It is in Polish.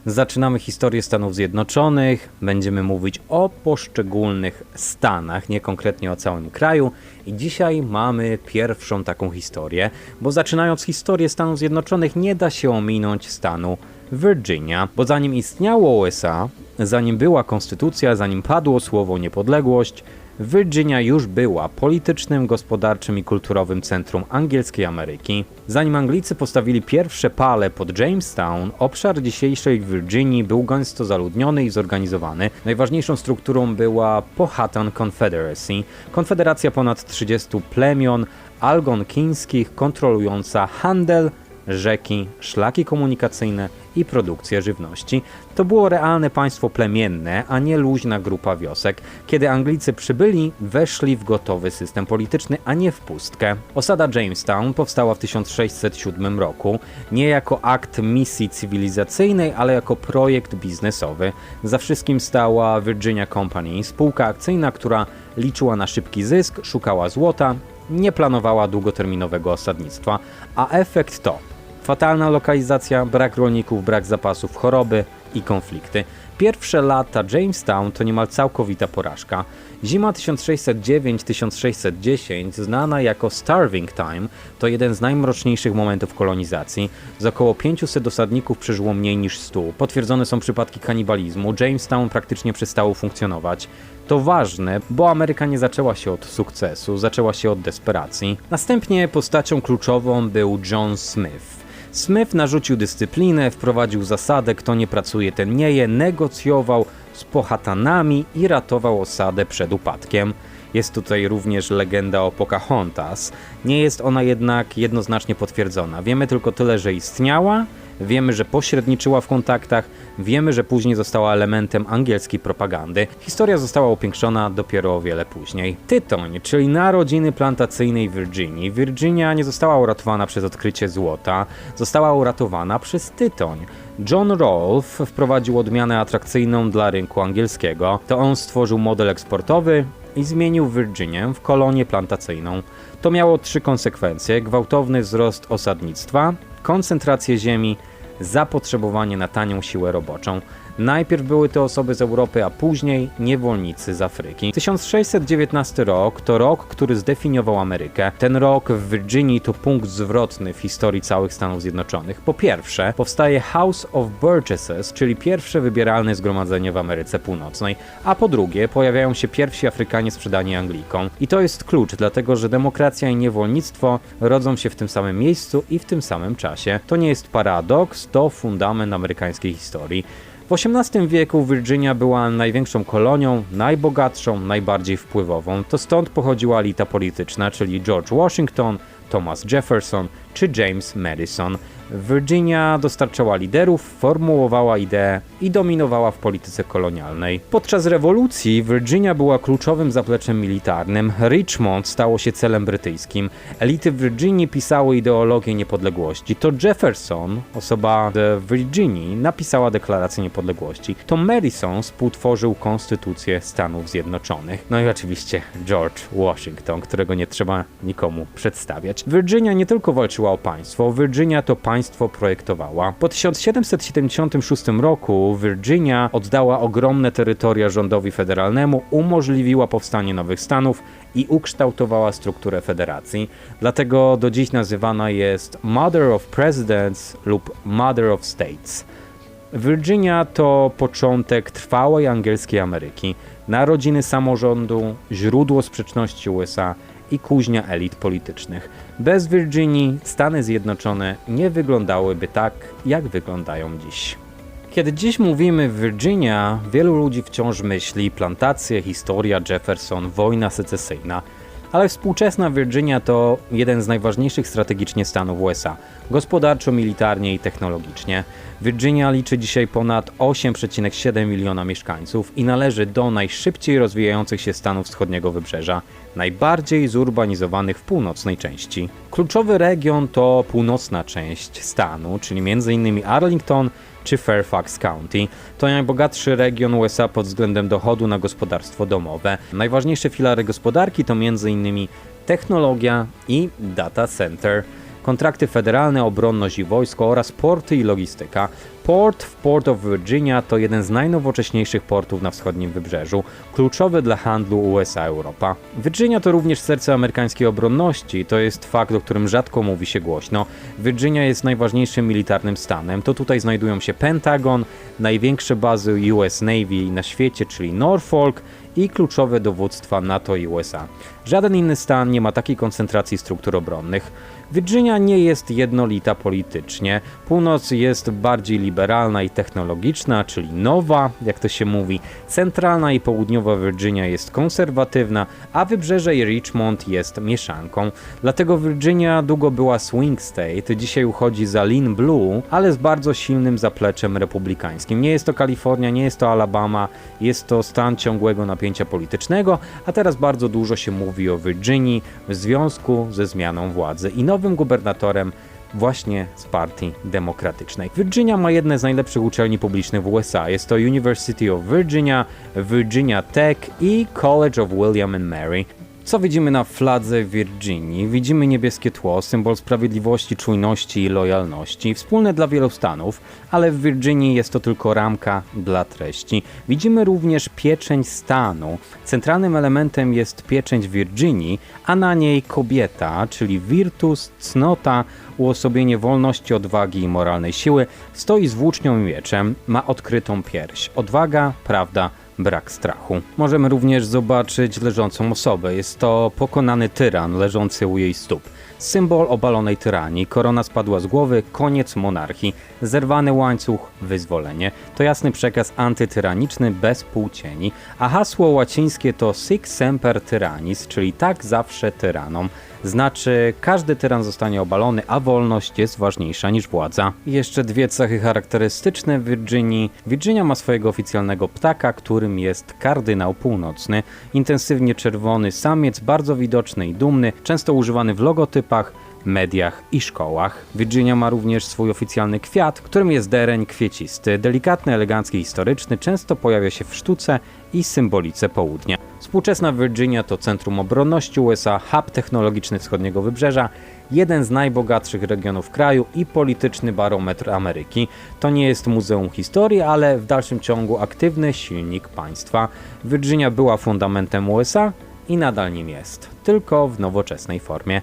Zaczynamy historię Stanów Zjednoczonych, będziemy mówić o poszczególnych stanach, nie konkretnie o całym kraju. I dzisiaj mamy pierwszą taką historię, bo zaczynając historię Stanów Zjednoczonych nie da się ominąć stanu Virginia, bo zanim istniało USA, zanim była konstytucja, zanim padło słowo niepodległość, Virginia już była politycznym, gospodarczym i kulturowym centrum angielskiej Ameryki. Zanim Anglicy postawili pierwsze pale pod Jamestown, obszar dzisiejszej Virginii był gęsto zaludniony i zorganizowany. Najważniejszą strukturą była Powhatan Confederacy, konfederacja ponad 30 plemion algonkińskich kontrolująca handel, rzeki, szlaki komunikacyjne i produkcję żywności. To było realne państwo plemienne, a nie luźna grupa wiosek. Kiedy Anglicy przybyli, weszli w gotowy system polityczny, a nie w pustkę. Osada Jamestown powstała w 1607 roku, nie jako akt misji cywilizacyjnej, ale jako projekt biznesowy. Za wszystkim stała Virginia Company, spółka akcyjna, która liczyła na szybki zysk, szukała złota, nie planowała długoterminowego osadnictwa, a efekt to fatalna lokalizacja, brak rolników, brak zapasów, choroby i konflikty. Pierwsze lata Jamestown to niemal całkowita porażka. Zima 1609-1610, znana jako Starving Time, to jeden z najmroczniejszych momentów kolonizacji. Z około 500 osadników przeżyło mniej niż 100. Potwierdzone są przypadki kanibalizmu. Jamestown praktycznie przestało funkcjonować. To ważne, bo Ameryka nie zaczęła się od sukcesu, zaczęła się od desperacji. Następnie postacią kluczową był John Smith. Smith narzucił dyscyplinę, wprowadził zasadę, kto nie pracuje, ten nie je, negocjował z Powhatanami i ratował osadę przed upadkiem. Jest tutaj również legenda o Pocahontas. Nie jest ona jednak jednoznacznie potwierdzona. Wiemy tylko tyle, że istniała, wiemy, że pośredniczyła w kontaktach, wiemy, że później została elementem angielskiej propagandy. Historia została upiększona dopiero o wiele później. Tytoń, czyli narodziny plantacyjnej Virginii. Virginia nie została uratowana przez odkrycie złota, została uratowana przez tytoń. John Rolfe wprowadził odmianę atrakcyjną dla rynku angielskiego. To on stworzył model eksportowy i zmienił Virginię w kolonię plantacyjną. To miało 3 konsekwencje: gwałtowny wzrost osadnictwa, koncentrację ziemi, zapotrzebowanie na tanią siłę roboczą. Najpierw były to osoby z Europy, a później niewolnicy z Afryki. 1619 rok to rok, który zdefiniował Amerykę. Ten rok w Virginii to punkt zwrotny w historii całych Stanów Zjednoczonych. Po pierwsze, powstaje House of Burgesses, czyli pierwsze wybieralne zgromadzenie w Ameryce Północnej, a po drugie, pojawiają się pierwsi Afrykanie sprzedani Anglikom. I to jest klucz, dlatego że demokracja i niewolnictwo rodzą się w tym samym miejscu i w tym samym czasie. To nie jest paradoks, to fundament amerykańskiej historii. W XVIII wieku Virginia była największą kolonią, najbogatszą, najbardziej wpływową. To stąd pochodziła elita polityczna, czyli George Washington, Thomas Jefferson czy James Madison. Virginia dostarczała liderów, formułowała idee i dominowała w polityce kolonialnej. Podczas rewolucji Virginia była kluczowym zapleczem militarnym. Richmond stało się celem brytyjskim. Elity Virginii pisały ideologię niepodległości. To Jefferson, osoba z Virginii, napisała deklarację niepodległości. To Madison współtworzył Konstytucję Stanów Zjednoczonych. No i oczywiście George Washington, którego nie trzeba nikomu przedstawiać. Virginia nie tylko walczyła o państwo, Virginia to państwo projektowała. Po 1776 roku Virginia oddała ogromne terytoria rządowi federalnemu, umożliwiła powstanie nowych stanów i ukształtowała strukturę federacji. Dlatego do dziś nazywana jest Mother of Presidents lub Mother of States. Virginia to początek trwałej angielskiej Ameryki, narodziny samorządu, źródło sprzeczności USA i kuźnia elit politycznych. Bez Virginii Stany Zjednoczone nie wyglądałyby tak, jak wyglądają dziś. Kiedy dziś mówimy Virginia, wielu ludzi wciąż myśli plantacje, historia, Jefferson, wojna secesyjna. Ale współczesna Virginia to jeden z najważniejszych strategicznie stanów USA, gospodarczo, militarnie i technologicznie. Virginia liczy dzisiaj ponad 8,7 miliona mieszkańców i należy do najszybciej rozwijających się stanów wschodniego wybrzeża, najbardziej zurbanizowanych w północnej części. Kluczowy region to północna część stanu, czyli m.in. Arlington czy Fairfax County. To najbogatszy region USA pod względem dochodu na gospodarstwo domowe. Najważniejsze filary gospodarki to m.in. technologia i data center. kontrakty federalne, obronność i wojsko oraz porty i logistyka. Port of Virginia to jeden z najnowocześniejszych portów na wschodnim wybrzeżu, kluczowy dla handlu USA-Europa. Virginia to również serce amerykańskiej obronności, to jest fakt, o którym rzadko mówi się głośno. Virginia jest najważniejszym militarnym stanem, to tutaj znajdują się Pentagon, największe bazy US Navy na świecie, czyli Norfolk i kluczowe dowództwa NATO i USA. Żaden inny stan nie ma takiej koncentracji struktur obronnych. Virginia nie jest jednolita politycznie. Północ jest bardziej liberalna i technologiczna, czyli nowa, jak to się mówi. Centralna i południowa Virginia jest konserwatywna, a wybrzeże i Richmond jest mieszanką. Dlatego Virginia długo była swing state, dzisiaj uchodzi za lean blue, ale z bardzo silnym zapleczem republikańskim. Nie jest to Kalifornia, nie jest to Alabama, jest to stan ciągłego napięcia politycznego, a teraz bardzo dużo się mówi o Virginii w związku ze zmianą władzy i nowym gubernatorem właśnie z partii demokratycznej. Virginia ma jedne z najlepszych uczelni publicznych w USA. Jest to University of Virginia, Virginia Tech i College of William and Mary. Co widzimy na fladze Virginii? Widzimy niebieskie tło, symbol sprawiedliwości, czujności i lojalności, wspólne dla wielu stanów, ale w Virginii jest to tylko ramka dla treści. Widzimy również pieczęć stanu. Centralnym elementem jest pieczęć Virginii, a na niej kobieta, czyli virtus, cnota, uosobienie wolności, odwagi i moralnej siły, stoi z włócznią i mieczem, ma odkrytą pierś. Odwaga, prawda, brak strachu. Możemy również zobaczyć leżącą osobę. Jest to pokonany tyran leżący u jej stóp. Symbol obalonej tyranii, korona spadła z głowy, koniec monarchii, zerwany łańcuch, wyzwolenie. To jasny przekaz antytyraniczny bez półcieni, a hasło łacińskie to Sic semper tyrannis, czyli tak zawsze tyranom. Znaczy, każdy tyran zostanie obalony, a wolność jest ważniejsza niż władza. I jeszcze dwie cechy charakterystyczne Virginii. Virginia ma swojego oficjalnego ptaka, którym jest kardynał północny. Intensywnie czerwony samiec, bardzo widoczny i dumny, często używany w logotypach, mediach i szkołach. Virginia ma również swój oficjalny kwiat, którym jest dereń kwiecisty, delikatny, elegancki, historyczny, często pojawia się w sztuce i symbolice południa. Współczesna Virginia to centrum obronności USA, hub technologiczny wschodniego wybrzeża, jeden z najbogatszych regionów kraju i polityczny barometr Ameryki. To nie jest muzeum historii, ale w dalszym ciągu aktywny silnik państwa. Virginia była fundamentem USA i nadal nim jest, tylko w nowoczesnej formie.